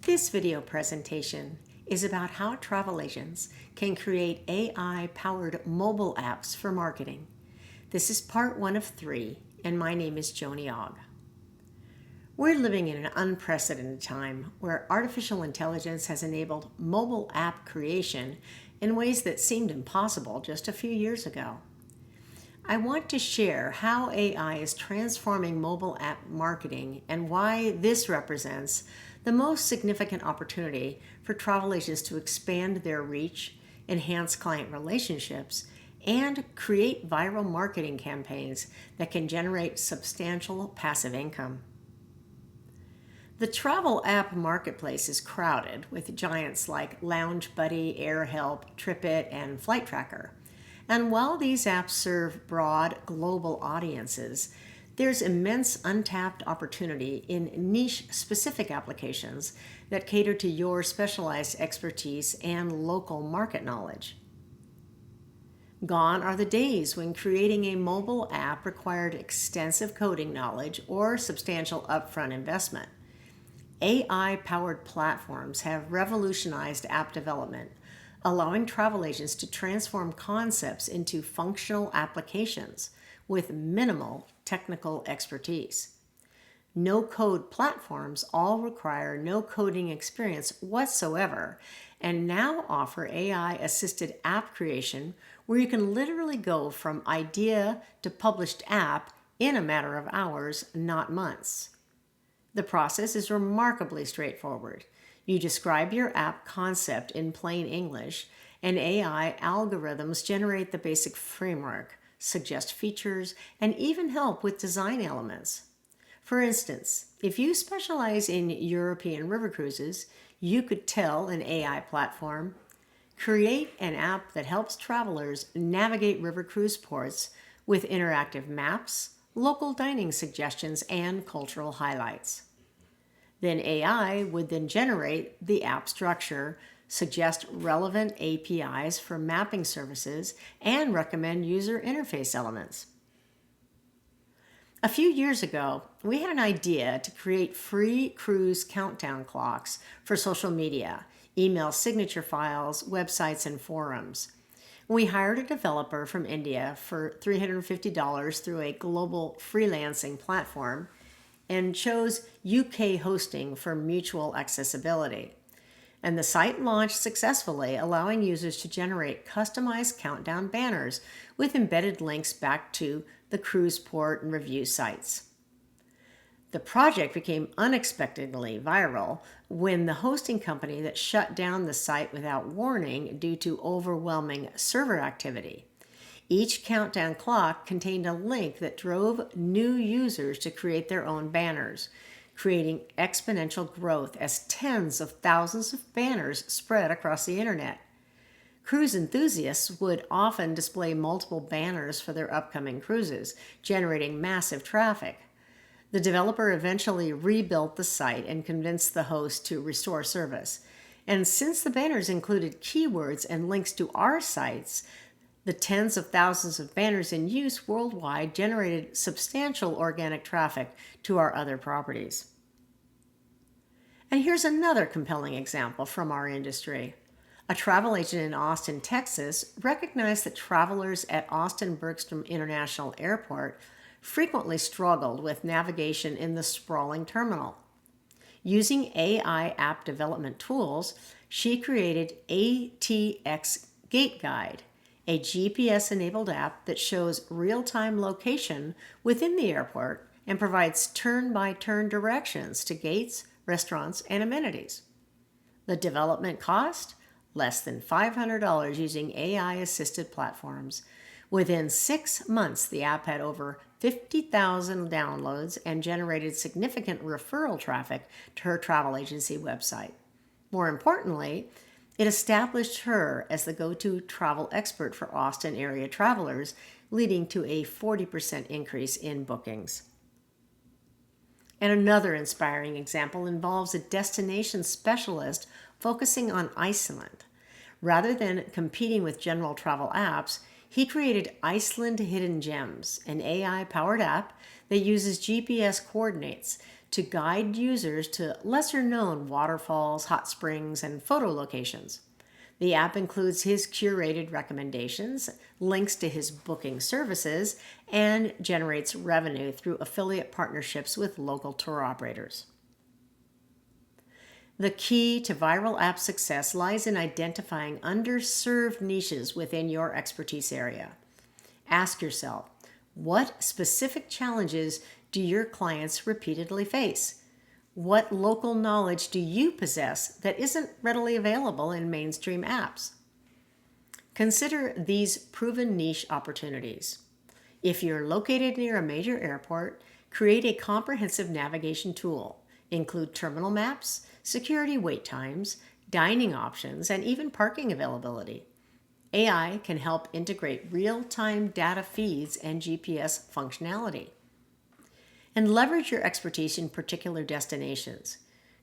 This video presentation is about how travel agents can create AI-powered mobile apps for marketing. This is part 1 of 3, and my name is Joni Ogg. We're living in an unprecedented time where artificial intelligence has enabled mobile app creation in ways that seemed impossible just a few years ago. I want to share how AI is transforming mobile app marketing and why this represents the most significant opportunity for travel agents to expand their reach, enhance client relationships, and create viral marketing campaigns that can generate substantial passive income. The travel app marketplace is crowded with giants like Loungebuddy, Airhelp, TripIt, and FlightTracker. And while these apps serve broad global audiences, there's immense untapped opportunity in niche-specific applications that cater to your specialized expertise and local market knowledge. Gone are the days when creating a mobile app required extensive coding knowledge or substantial upfront investment. AI-powered platforms have revolutionized app development, allowing travel agents to transform concepts into functional applications with minimal technical expertise. No-code platforms all require no coding experience whatsoever and now offer AI-assisted app creation where you can literally go from idea to published app in a matter of hours, not months. The process is remarkably straightforward. You describe your app concept in plain English, and AI algorithms generate the basic framework, suggest features, and even help with design elements. For instance, if you specialize in European river cruises, you could tell an AI platform, create an app that helps travelers navigate river cruise ports with interactive maps, local dining suggestions, and cultural highlights. Then AI would then generate the app structure, suggest relevant APIs for mapping services, and recommend user interface elements. A few years ago, we had an idea to create free cruise countdown clocks for social media, email signature files, websites, and forums. We hired a developer from India for $350 through a global freelancing platform and chose UK hosting for mutual accessibility. And the site launched successfully, allowing users to generate customized countdown banners with embedded links back to the cruise port and review sites. The project became unexpectedly viral when the hosting company that shut down the site without warning due to overwhelming server activity. Each countdown clock contained a link that drove new users to create their own banners, creating exponential growth as tens of thousands of banners spread across the internet. Cruise enthusiasts would often display multiple banners for their upcoming cruises, generating massive traffic. The developer eventually rebuilt the site and convinced the host to restore service. And since the banners included keywords and links to our sites, the tens of thousands of banners in use worldwide generated substantial organic traffic to our other properties. And here's another compelling example from our industry. A travel agent in Austin, Texas, recognized that travelers at Austin Bergstrom International Airport frequently struggled with navigation in the sprawling terminal. Using AI app development tools, she created ATX Gate Guide, a GPS-enabled app that shows real-time location within the airport and provides turn-by-turn directions to gates, restaurants, and amenities. The development cost? Less than $500 using AI-assisted platforms. Within 6 months, the app had over 50,000 downloads and generated significant referral traffic to her travel agency website. More importantly, it established her as the go-to travel expert for Austin area travelers, leading to a 40% increase in bookings. And another inspiring example involves a destination specialist focusing on Iceland. Rather than competing with general travel apps, he created Iceland Hidden Gems, an AI-powered app that uses GPS coordinates to guide users to lesser-known waterfalls, hot springs, and photo locations. The app includes his curated recommendations, links to his booking services, and generates revenue through affiliate partnerships with local tour operators. The key to viral app success lies in identifying underserved niches within your expertise area. Ask yourself, what specific challenges do your clients repeatedly face? What local knowledge do you possess that isn't readily available in mainstream apps? Consider these proven niche opportunities. If you're located near a major airport, create a comprehensive navigation tool. Include terminal maps, security wait times, dining options, and even parking availability. AI can help integrate real-time data feeds and GPS functionality. And leverage your expertise in particular destinations.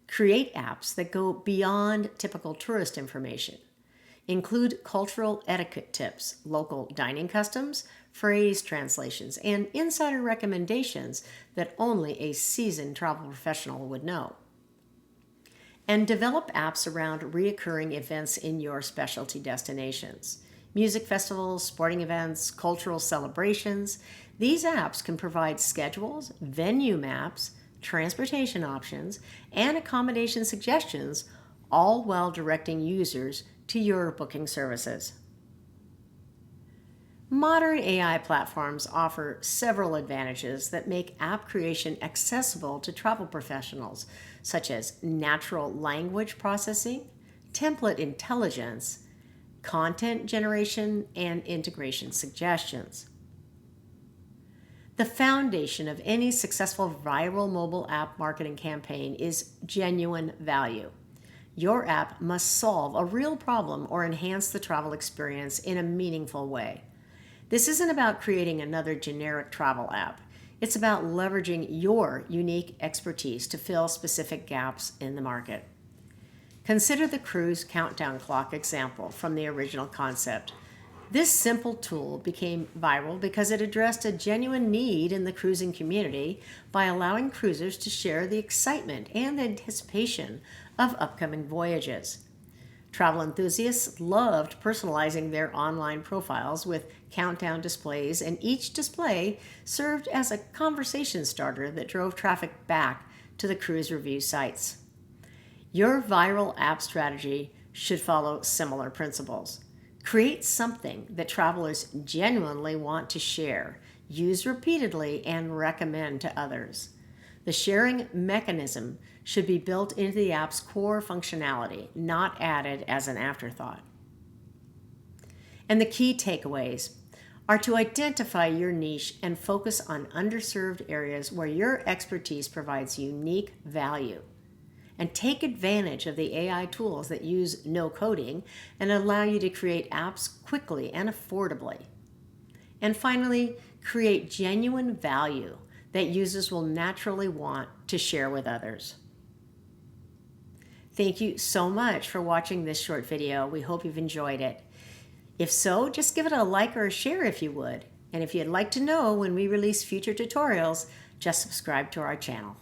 Create apps that go beyond typical tourist information. Include cultural etiquette tips, local dining customs, phrase translations, and insider recommendations that only a seasoned travel professional would know. And develop apps around reoccurring events in your specialty destinations. Music festivals, sporting events, cultural celebrations. These apps can provide schedules, venue maps, transportation options, and accommodation suggestions, all while directing users to your booking services. Modern AI platforms offer several advantages that make app creation accessible to travel professionals, such as natural language processing, template intelligence, content generation, and integration suggestions. The foundation of any successful viral mobile app marketing campaign is genuine value. Your app must solve a real problem or enhance the travel experience in a meaningful way. This isn't about creating another generic travel app. It's about leveraging your unique expertise to fill specific gaps in the market. Consider the cruise countdown clock example from the original concept. This simple tool became viral because it addressed a genuine need in the cruising community by allowing cruisers to share the excitement and anticipation of upcoming voyages. Travel enthusiasts loved personalizing their online profiles with countdown displays, and each display served as a conversation starter that drove traffic back to the cruise review sites. Your viral app strategy should follow similar principles. Create something that travelers genuinely want to share, use repeatedly, and recommend to others. The sharing mechanism should be built into the app's core functionality, not added as an afterthought. And the key takeaways are to identify your niche and focus on underserved areas where your expertise provides unique value. And take advantage of the AI tools that use no coding and allow you to create apps quickly and affordably. And finally, create genuine value that users will naturally want to share with others. Thank you so much for watching this short video. We hope you've enjoyed it. If so, just give it a like or a share if you would. And if you'd like to know when we release future tutorials, just subscribe to our channel.